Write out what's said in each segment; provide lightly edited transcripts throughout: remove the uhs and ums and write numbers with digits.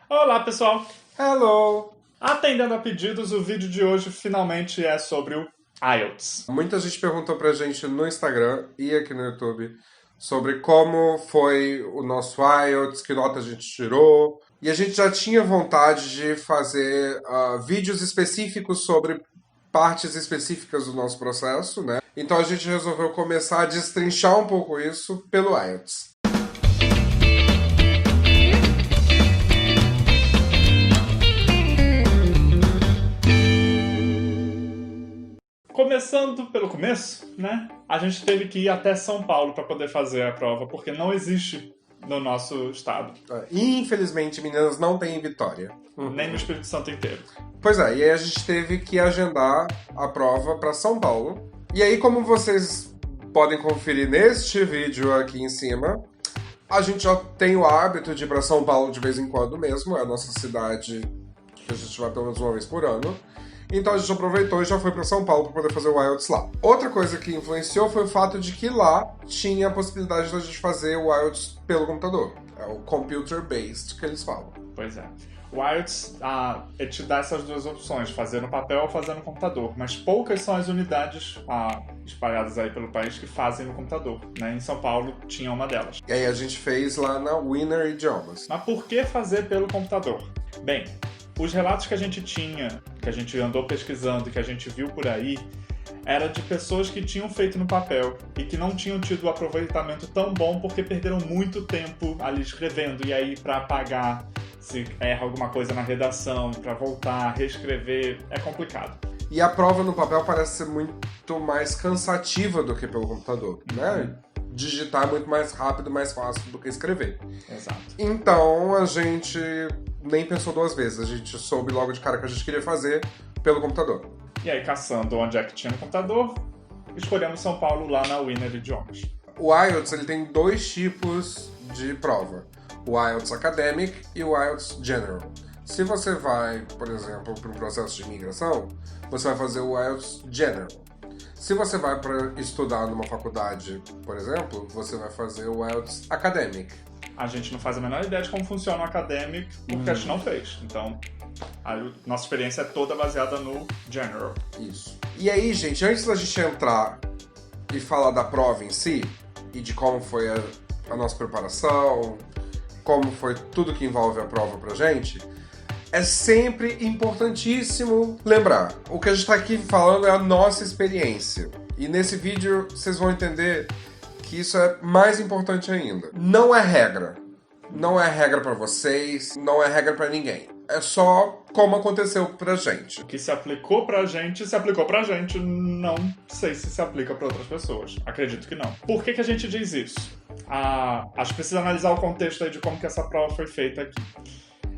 Olá, pessoal! Hello! Atendendo a pedidos, o vídeo de hoje finalmente é sobre o IELTS. Muita gente perguntou pra gente no Instagram e aqui no YouTube sobre como foi o nosso IELTS, que nota a gente tirou. E a gente já tinha vontade de fazer vídeos específicos sobre partes específicas do nosso processo, né? Então a gente resolveu começar a destrinchar um pouco isso pelo IELTS. Começando pelo começo, né? A gente teve que ir até São Paulo para poder fazer a prova, porque não existe no nosso estado, Infelizmente, meninas, não tem em Vitória. nem no Espírito Santo inteiro. Pois é, e aí a gente teve que agendar a prova para São Paulo. E aí, como vocês podem conferir neste vídeo aqui em cima, a gente já tem o hábito de ir para São Paulo de vez em quando mesmo, é a nossa cidade que a gente vai pelo menos uma vez por ano. Então a gente aproveitou e já foi para São Paulo para poder fazer o IELTS lá. Outra coisa que influenciou foi o fato de que lá tinha a possibilidade de a gente fazer o IELTS pelo computador. É o computer-based que eles falam. Pois é. O IELTS ele te dá essas duas opções, fazer no papel ou fazer no computador, mas poucas são as unidades espalhadas aí pelo país que fazem no computador, né? Em São Paulo tinha uma delas. E aí a gente fez lá na Winner Idiomas. Mas por que fazer pelo computador? Bem, os relatos que a gente tinha, que a gente andou pesquisando e que a gente viu por aí, era de pessoas que tinham feito no papel e que não tinham tido o aproveitamento tão bom porque perderam muito tempo ali escrevendo, e aí para apagar se erra alguma coisa na redação, para voltar, reescrever, é complicado. E a prova no papel parece ser muito mais cansativa do que pelo computador, né? Digitar é muito mais rápido, mais fácil do que escrever. Exato. Então a gente nem pensou duas vezes, a gente soube logo de cara que a gente queria fazer pelo computador. E aí, caçando onde é que tinha no computador, escolhemos São Paulo lá na Winner Idiomas. O IELTS ele tem dois tipos de prova. O IELTS Academic e o IELTS General. Se você vai, por exemplo, para um processo de imigração, você vai fazer o IELTS General. Se você vai para estudar numa faculdade, por exemplo, você vai fazer o IELTS Academic. A gente não faz a menor ideia de como funciona o Academic, porque a gente não fez. Então, a nossa experiência é toda baseada no General. Isso. E aí, gente, antes da gente entrar e falar da prova em si, e de como foi a nossa preparação, como foi tudo que envolve a prova pra gente, é sempre importantíssimo lembrar. O que a gente tá aqui falando é a nossa experiência. E nesse vídeo vocês vão entender que isso é mais importante ainda. Não é regra. Não é regra pra vocês, não é regra pra ninguém. É só como aconteceu pra gente. O que se aplicou pra gente, se aplicou pra gente. Não sei se aplica pra outras pessoas. Acredito que não. Por que a gente diz isso? Acho que precisa analisar o contexto aí de como que essa prova foi feita aqui.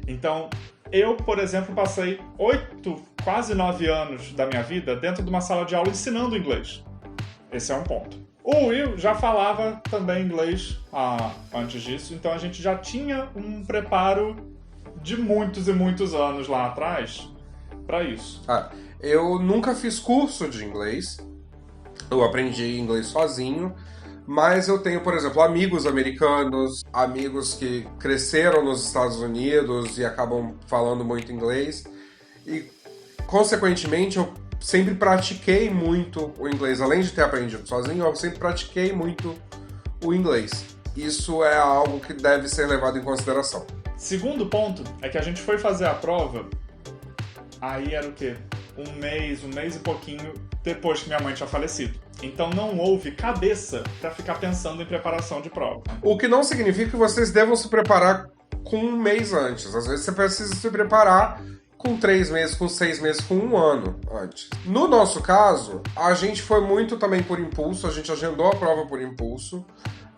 Então, eu, por exemplo, passei 8, quase 9 anos da minha vida dentro de uma sala de aula ensinando inglês. Esse é um ponto. O Will já falava também inglês antes disso, então a gente já tinha um preparo de muitos e muitos anos lá atrás para isso. Eu nunca fiz curso de inglês, eu aprendi inglês sozinho, mas eu tenho, por exemplo, amigos americanos, amigos que cresceram nos Estados Unidos e acabam falando muito inglês, e consequentemente eu sempre pratiquei muito o inglês. Além de ter aprendido sozinho, eu sempre pratiquei muito o inglês. Isso é algo que deve ser levado em consideração. Segundo ponto é que a gente foi fazer a prova, aí era o quê? Um mês e pouquinho depois que minha mãe tinha falecido. Então não houve cabeça para ficar pensando em preparação de prova. O que não significa que vocês devam se preparar com um mês antes. Às vezes você precisa se preparar com 3 meses, com 6 meses, com 1 ano antes. No nosso caso, a gente foi muito também por impulso, a gente agendou a prova por impulso.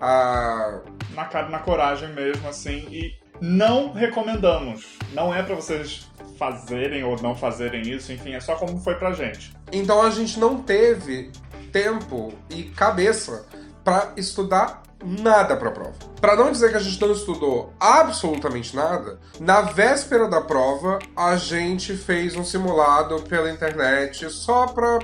Na cara, na coragem mesmo, assim, e não recomendamos. Não é pra vocês fazerem ou não fazerem isso, enfim, é só como foi pra gente. Então a gente não teve tempo e cabeça pra estudar nada pra prova. Pra não dizer que a gente não estudou absolutamente nada, na véspera da prova a gente fez um simulado pela internet só pra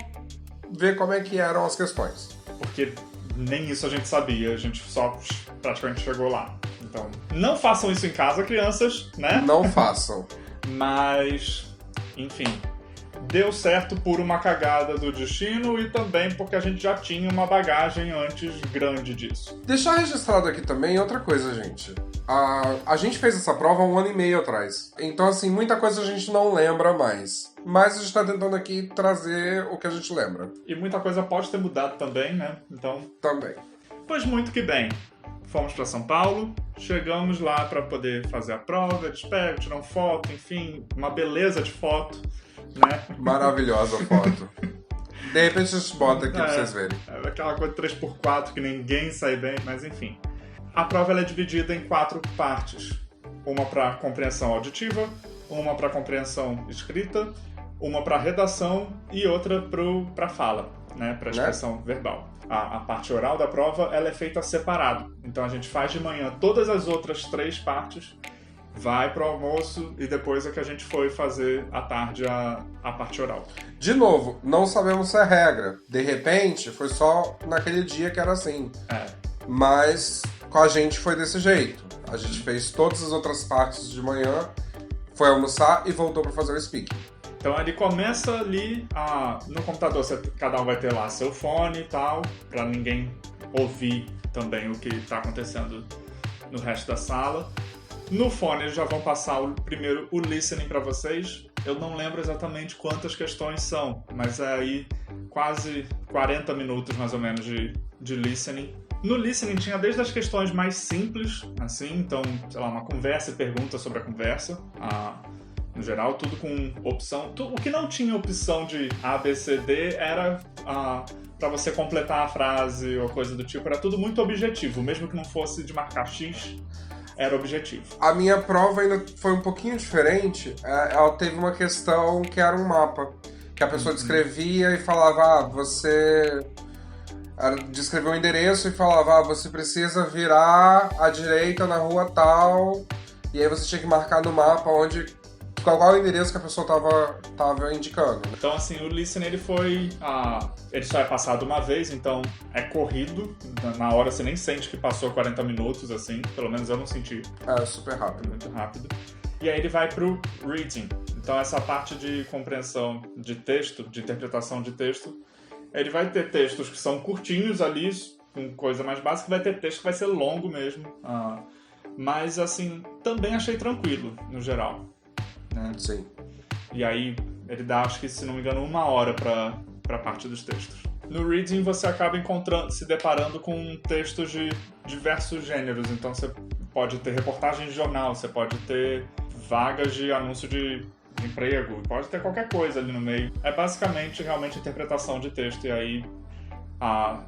ver como é que eram as questões. Porque nem isso a gente sabia, a gente só praticamente chegou lá. Então, não façam isso em casa, crianças, né? Não façam. Mas, enfim, deu certo por uma cagada do destino e também porque a gente já tinha uma bagagem antes grande disso. Deixar registrado aqui também outra coisa, gente. A gente fez essa prova 1 ano e meio atrás. Então, assim, muita coisa a gente não lembra mais. Mas a gente tá tentando aqui trazer o que a gente lembra. E muita coisa pode ter mudado também, né? Então, Também. pois muito que bem. Fomos para São Paulo, chegamos lá para poder fazer a prova, despego, tirar uma foto, enfim, uma beleza de foto, né? Maravilhosa foto. De repente a gente bota aqui pra vocês verem. É aquela coisa 3x4 que ninguém sai bem, mas enfim. A prova ela é dividida em 4 partes. Uma para compreensão auditiva, uma para compreensão escrita, uma para redação e outra para fala, né? Para expressão verbal. A parte oral da prova ela é feita separado. Então a gente faz de manhã todas as outras 3 partes, vai pro almoço e depois é que a gente foi fazer à tarde a parte oral. De novo, não sabemos se é regra. De repente, foi só naquele dia que era assim. Mas com a gente foi desse jeito. A gente fez todas as outras partes de manhã, foi almoçar e voltou para fazer o speaking. Então ele começa ali, no computador cada um vai ter lá seu fone e tal, para ninguém ouvir também o que está acontecendo no resto da sala. No fone eles já vão passar primeiro o listening para vocês. Eu não lembro exatamente quantas questões são, mas é aí quase 40 minutos mais ou menos de listening. No listening tinha desde as questões mais simples, assim, então, sei lá, uma conversa e pergunta sobre a conversa. No geral, tudo com opção. O que não tinha opção de A, B, C, D era para você completar a frase ou coisa do tipo. Era tudo muito objetivo, mesmo que não fosse de marcar X, era objetivo. A minha prova ainda foi um pouquinho diferente. Ela teve uma questão que era um mapa, que a pessoa descrevia e falava, você... descreveu um endereço e falava, você precisa virar à direita na rua tal, e aí você tinha que marcar no mapa qual é o endereço que a pessoa tava indicando. Então, assim, o listening ele foi... ele só é passado uma vez, então é corrido. Na hora você nem sente que passou 40 minutos, assim. Pelo menos eu não senti. É super rápido. Muito rápido. E aí ele vai pro reading. Então, essa parte de compreensão de texto, de interpretação de texto, ele vai ter textos que são curtinhos ali, com coisa mais básica, vai ter texto que vai ser longo mesmo. Mas, assim, também achei tranquilo, no geral. Né? Sim. E aí ele dá, acho que se não me engano, 1 hora para parte dos textos. No reading você acaba se deparando com textos de diversos gêneros. Então você pode ter reportagem de jornal, você pode ter vagas de anúncio de emprego, pode ter qualquer coisa ali no meio. É basicamente realmente interpretação de texto e aí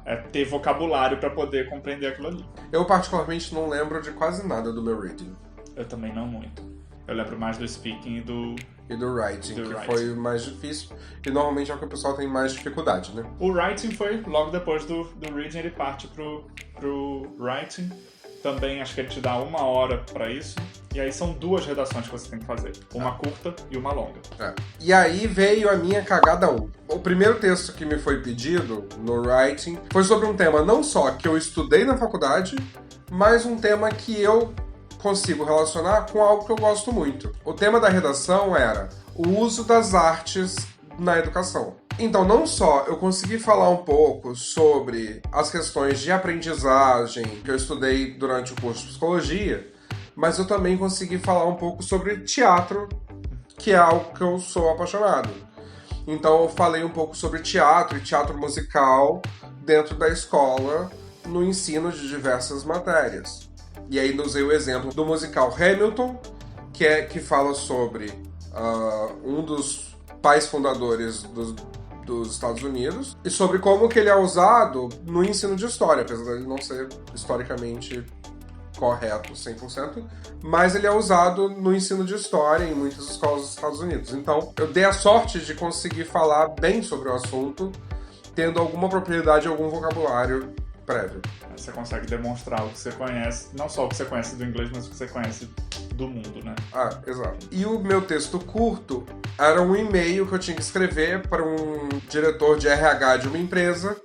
é ter vocabulário para poder compreender aquilo ali. Eu particularmente não lembro de quase nada do meu reading. Eu também não muito. Eu lembro mais do speaking e do writing, foi o mais difícil. E normalmente é o que o pessoal tem mais dificuldade, né? O writing foi logo depois do reading, ele parte pro writing. Também acho que ele te dá 1 hora pra isso. E aí são 2 redações que você tem que fazer. Uma curta e uma longa. E aí veio a minha cagada 1. O primeiro texto que me foi pedido no writing foi sobre um tema não só que eu estudei na faculdade, mas um tema que eu consigo relacionar com algo que eu gosto muito. O tema da redação era o uso das artes na educação. Então, não só eu consegui falar um pouco sobre as questões de aprendizagem que eu estudei durante o curso de psicologia, mas eu também consegui falar um pouco sobre teatro, que é algo que eu sou apaixonado. Então, eu falei um pouco sobre teatro e teatro musical dentro da escola, no ensino de diversas matérias. E aí usei o exemplo do musical Hamilton, que fala sobre um dos pais fundadores dos Estados Unidos, e sobre como que ele é usado no ensino de história, apesar de ele não ser historicamente correto 100%, mas ele é usado no ensino de história em muitas escolas dos Estados Unidos. Então, eu dei a sorte de conseguir falar bem sobre o assunto, tendo alguma propriedade e algum vocabulário prévio. Você consegue demonstrar o que você conhece, não só o que você conhece do inglês, mas o que você conhece do mundo, né? Exato. E o meu texto curto era um e-mail que eu tinha que escrever para um diretor de RH de uma empresa,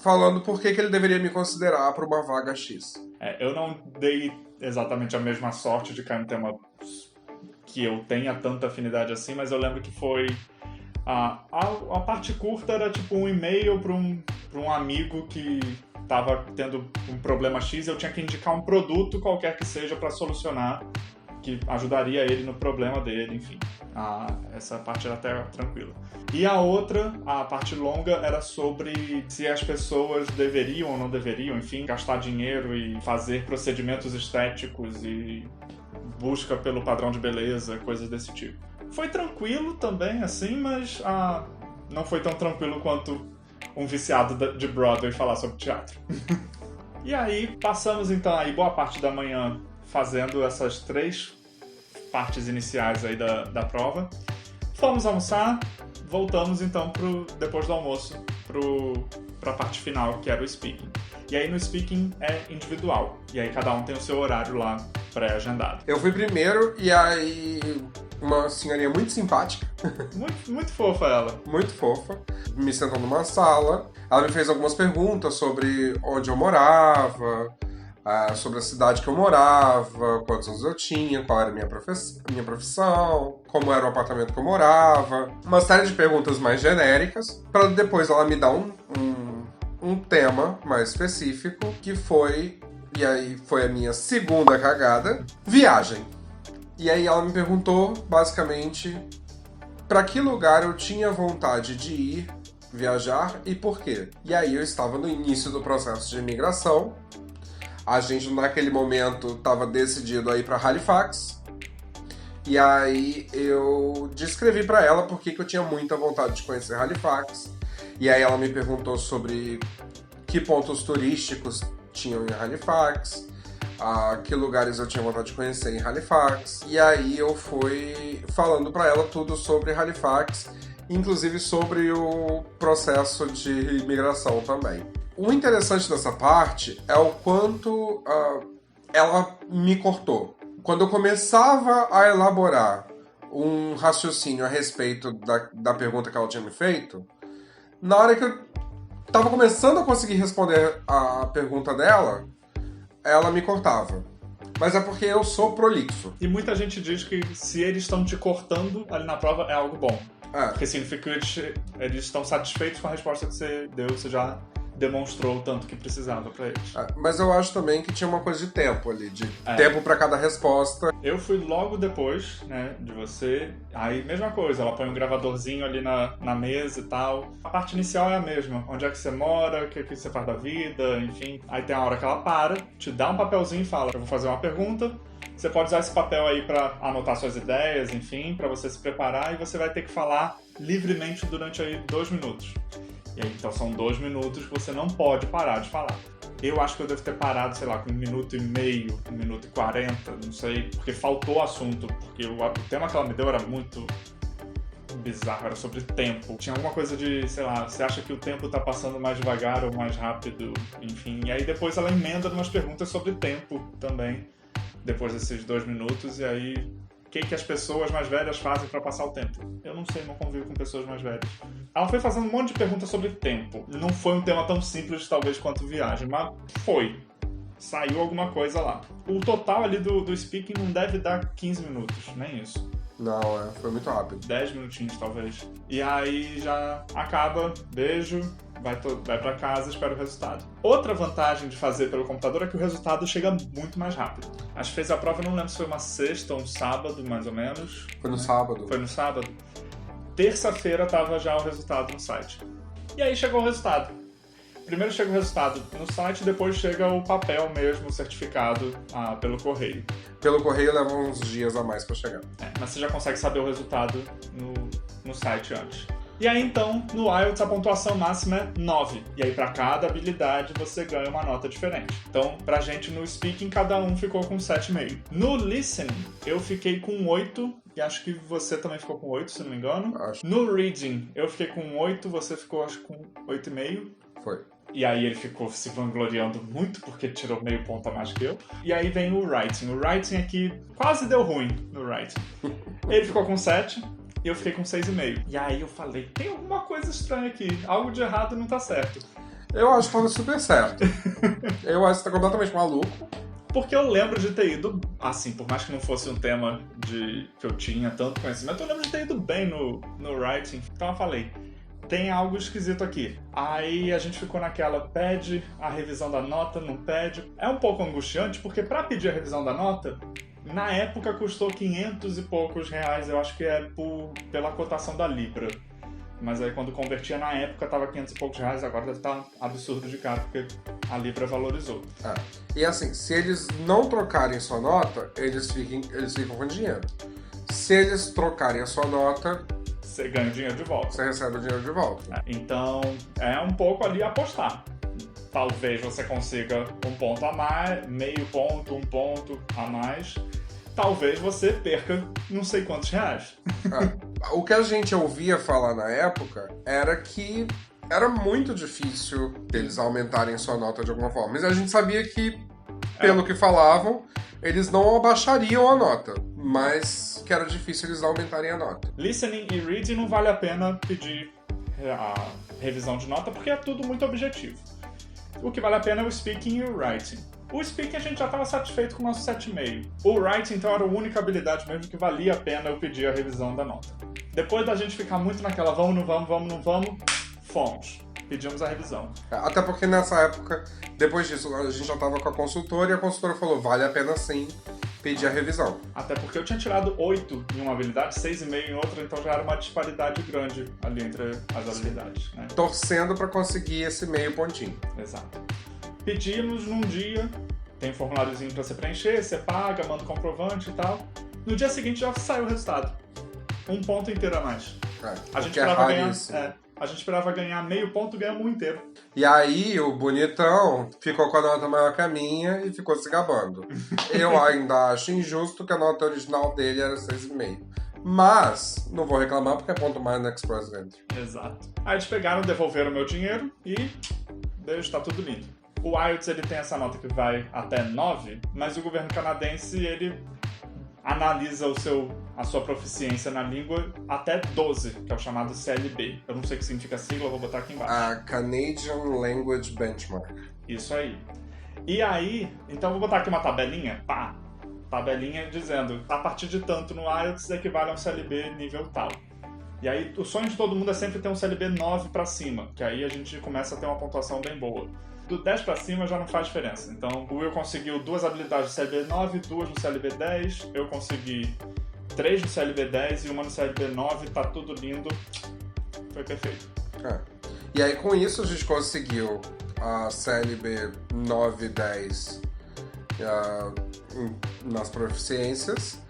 falando por que ele deveria me considerar para uma vaga X. Eu não dei exatamente a mesma sorte de cair no tema que eu tenha tanta afinidade assim, mas eu lembro que foi... A parte curta era tipo um e-mail para um amigo que estava tendo um problema X e eu tinha que indicar um produto qualquer que seja para solucionar, que ajudaria ele no problema dele, enfim. Essa parte era até tranquila. E a outra, a parte longa, era sobre se as pessoas deveriam ou não deveriam, enfim, gastar dinheiro e fazer procedimentos estéticos e busca pelo padrão de beleza, coisas desse tipo. Foi tranquilo também, assim, mas não foi tão tranquilo quanto um viciado de Broadway falar sobre teatro. E aí, passamos então aí boa parte da manhã fazendo essas 3 partes iniciais aí da prova. Fomos almoçar, voltamos então depois do almoço pra parte final, que era o speaking. E aí no speaking é individual, e aí cada um tem o seu horário lá pré-agendado. Eu fui primeiro, e aí uma senhorinha muito simpática. Muito fofa ela. Muito fofa. Me sentou numa sala, ela me fez algumas perguntas sobre onde eu morava, sobre a cidade que eu morava, quantos anos eu tinha, qual era a minha profissão, como era o apartamento que eu morava. Uma série de perguntas mais genéricas, para depois ela me dar um tema mais específico, que foi, e aí foi a minha segunda cagada, viagem. E aí ela me perguntou, basicamente, para que lugar eu tinha vontade de ir, viajar e por quê. E aí eu estava no início do processo de imigração. A gente, naquele momento, estava decidido a ir para Halifax. E aí eu descrevi para ela por que eu tinha muita vontade de conhecer Halifax. E aí ela me perguntou sobre que pontos turísticos tinham em Halifax, que lugares eu tinha vontade de conhecer em Halifax. E aí eu fui falando para ela tudo sobre Halifax, inclusive sobre o processo de imigração também. O interessante dessa parte é o quanto ela me cortou. Quando eu começava a elaborar um raciocínio a respeito da pergunta que ela tinha me feito, na hora que eu estava começando a conseguir responder a pergunta dela, ela me cortava. Mas é porque eu sou prolixo. E muita gente diz que se eles estão te cortando ali na prova é algo bom. Porque significa que eles estão satisfeitos com a resposta que você deu, você já demonstrou o tanto que precisava pra eles. Mas eu acho também que tinha uma coisa de tempo ali, de tempo pra cada resposta. Eu fui logo depois, né, de você. Aí, mesma coisa, ela põe um gravadorzinho ali na mesa e tal. A parte inicial é a mesma. Onde é que você mora, o que você faz da vida, enfim. Aí tem a hora que ela para, te dá um papelzinho e fala, eu vou fazer uma pergunta. Você pode usar esse papel aí pra anotar suas ideias, enfim, pra você se preparar. E você vai ter que falar livremente durante aí 2 minutos. E aí, então são 2 minutos que você não pode parar de falar. Eu acho que eu devo ter parado, sei lá, com 1 minuto e meio, 1 minuto e 40, não sei, porque faltou assunto, porque o tema que ela me deu era muito bizarro, era sobre tempo. Tinha alguma coisa de, sei lá, você acha que o tempo tá passando mais devagar ou mais rápido, enfim. E aí depois ela emenda umas perguntas sobre tempo também, depois desses 2 minutos, e aí... O que as pessoas mais velhas fazem pra passar o tempo? Eu não sei, não convivo com pessoas mais velhas. Ela foi fazendo um monte de perguntas sobre tempo. Não foi um tema tão simples, talvez, quanto viagem, mas foi. Saiu alguma coisa lá. O total ali do speaking não deve dar 15 minutos, nem isso. Não, foi muito rápido. 10 minutinhos, talvez. E aí já acaba, beijo, vai pra casa, espera o resultado. Outra vantagem de fazer pelo computador é que o resultado chega muito mais rápido. Acho que fez a prova, não lembro se foi uma sexta ou um sábado, mais ou menos. Foi no sábado. Foi no sábado. Terça-feira tava já o resultado no site. E aí chegou o resultado. Primeiro chega o resultado no site, depois chega o papel mesmo, certificado pelo correio. Pelo correio leva uns dias a mais pra chegar. Mas você já consegue saber o resultado no site antes. E aí, então, no IELTS a pontuação máxima é 9. E aí, para cada habilidade, você ganha uma nota diferente. Então, pra gente no speaking, cada um ficou com 7,5. No listening, eu fiquei com 8. E acho que você também ficou com 8, se não me engano. Acho. No reading, eu fiquei com 8. Você ficou, acho, com 8,5. Foi. E aí ele ficou se vangloriando muito, porque tirou meio ponto a mais que eu. E aí vem o writing. O writing aqui quase deu ruim no writing. Ele ficou com 7. E eu fiquei com 6,5. E aí eu falei, tem alguma coisa estranha aqui. Algo de errado não tá certo. Eu acho que tava super certo. Eu acho que você tá completamente maluco. Porque eu lembro de ter ido, assim, por mais que não fosse um tema que eu tinha tanto conhecimento, eu lembro de ter ido bem no writing. Então eu falei, tem algo esquisito aqui. Aí a gente ficou naquela, pede a revisão da nota, não pede. É um pouco angustiante, porque pra pedir a revisão da nota, na época custou 500 e poucos reais, eu acho que é pela cotação da Libra. Mas aí quando convertia na época tava 500 e poucos reais, agora deve estar absurdo de caro, porque a Libra valorizou. E assim, se eles não trocarem sua nota, eles ficam com dinheiro. Se eles trocarem a sua nota, Você ganha o dinheiro de volta. você recebe o dinheiro de volta. Então, é um pouco ali apostar. Talvez você consiga um ponto a mais, meio ponto, um ponto a mais. Talvez você perca não sei quantos reais. O que a gente ouvia falar na época era que era muito difícil deles aumentarem sua nota de alguma forma. Mas a gente sabia que, pelo que falavam, eles não abaixariam a nota, mas que era difícil eles aumentarem a nota. Listening e reading não vale a pena pedir a revisão de nota, porque é tudo muito objetivo. O que vale a pena é o speaking e o writing. O speaking a gente já estava satisfeito com o nosso 7,5. O writing, então, era a única habilidade mesmo que valia a pena eu pedir a revisão da nota. Depois da gente ficar muito naquela vamos, não vamos, fomos. Pedimos a revisão. Até porque nessa época, depois disso, a gente já estava com a consultora e a consultora falou, vale a pena sim pedir a revisão. Até porque eu tinha tirado 8 em uma habilidade, 6,5 em outra, então já era uma disparidade grande ali entre as habilidades, né? Torcendo para conseguir esse meio pontinho. Exato. Pedimos num dia, tem um formuláriozinho pra você preencher, você paga, manda o comprovante e tal. No dia seguinte já saiu o resultado. Um ponto inteiro a mais. A gente esperava ganhar meio ponto, ganhamos um inteiro. E aí o bonitão ficou com a nota maior que a minha e ficou se gabando. Eu ainda acho injusto que a nota original dele era 6,5. Mas não vou reclamar porque é ponto mais no Express Entry. Exato. Aí eles pegaram, devolveram o meu dinheiro e beijo, tá tudo lindo. O IELTS ele tem essa nota que vai até 9, mas o governo canadense ele analisa a sua proficiência na língua até 12, que é o chamado CLB. Eu não sei o que significa a sigla, eu vou botar aqui embaixo. A Canadian Language Benchmark. Isso aí. E aí, então eu vou botar aqui uma tabelinha, tabelinha dizendo, a partir de tanto no IELTS equivale a um CLB nível tal. E aí, o sonho de todo mundo é sempre ter um CLB 9 pra cima, que aí a gente começa a ter uma pontuação bem boa. Do 10 pra cima já não faz diferença. Então, o Will conseguiu 2 habilidades no CLB 9, 2 no CLB 10, eu consegui 3 no CLB 10 e uma no CLB 9, tá tudo lindo. Foi perfeito. E aí, com isso, a gente conseguiu a CLB 9 e 10 nas proficiências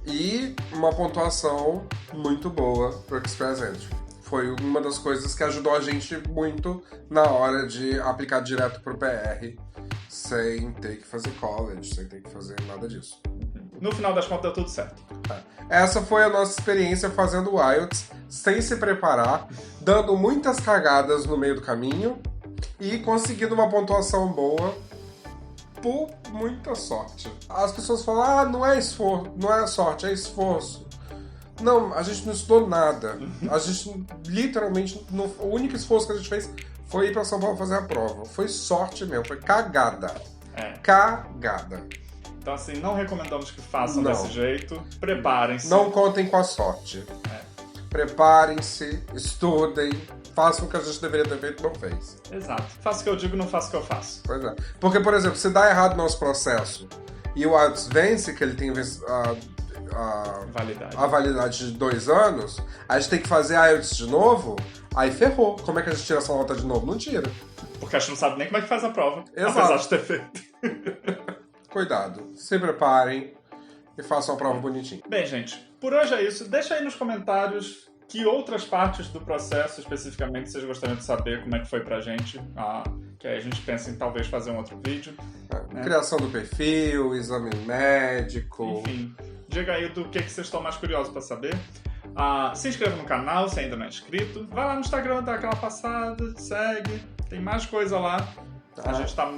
e uma pontuação muito boa pro Express Entry. Foi uma das coisas que ajudou a gente muito na hora de aplicar direto pro PR, sem ter que fazer college, sem ter que fazer nada disso. No final das contas, deu tudo certo. Essa foi a nossa experiência fazendo o IELTS, sem se preparar, dando muitas cagadas no meio do caminho e conseguindo uma pontuação boa por muita sorte. As pessoas falam, não é esforço, não é sorte, é esforço. Não, a gente não estudou nada. A gente, literalmente, o único esforço que a gente fez foi ir pra São Paulo fazer a prova. Foi sorte mesmo, foi cagada. Cagada. Então, assim, não recomendamos que façam desse jeito. Preparem-se. Não contem com a sorte. Preparem-se, estudem, façam o que a gente deveria ter feito e não fez. Exato. Faça o que eu digo, não faça o que eu faço. Pois é. Porque, por exemplo, se dá errado no nosso processo e o IELTS vence, que ele tem a validade de 2 anos, a gente tem que fazer a IELTS de novo, aí ferrou. Como é que a gente tira essa nota de novo? Não tira. Porque a gente não sabe nem como é que faz a prova. Exato. Apesar de ter feito. Cuidado. Se preparem e façam a prova bonitinho. Bem, gente, por hoje é isso. Deixa aí nos comentários que outras partes do processo, especificamente, vocês gostariam de saber como é que foi pra gente. Que aí a gente pensa em talvez fazer um outro vídeo. Criação do perfil, exame médico. Enfim, diga aí do que vocês estão mais curiosos pra saber. Se inscreva no canal se ainda não é inscrito. Vai lá no Instagram, dá aquela passada, segue. Tem mais coisa lá. A gente tá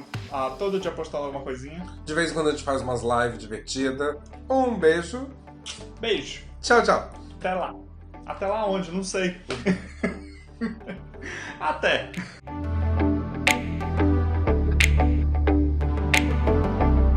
todo dia postando alguma coisinha. De vez em quando a gente faz umas lives divertidas. Um beijo. Beijo. Tchau, tchau. Até lá. Até lá onde? Não sei. Até.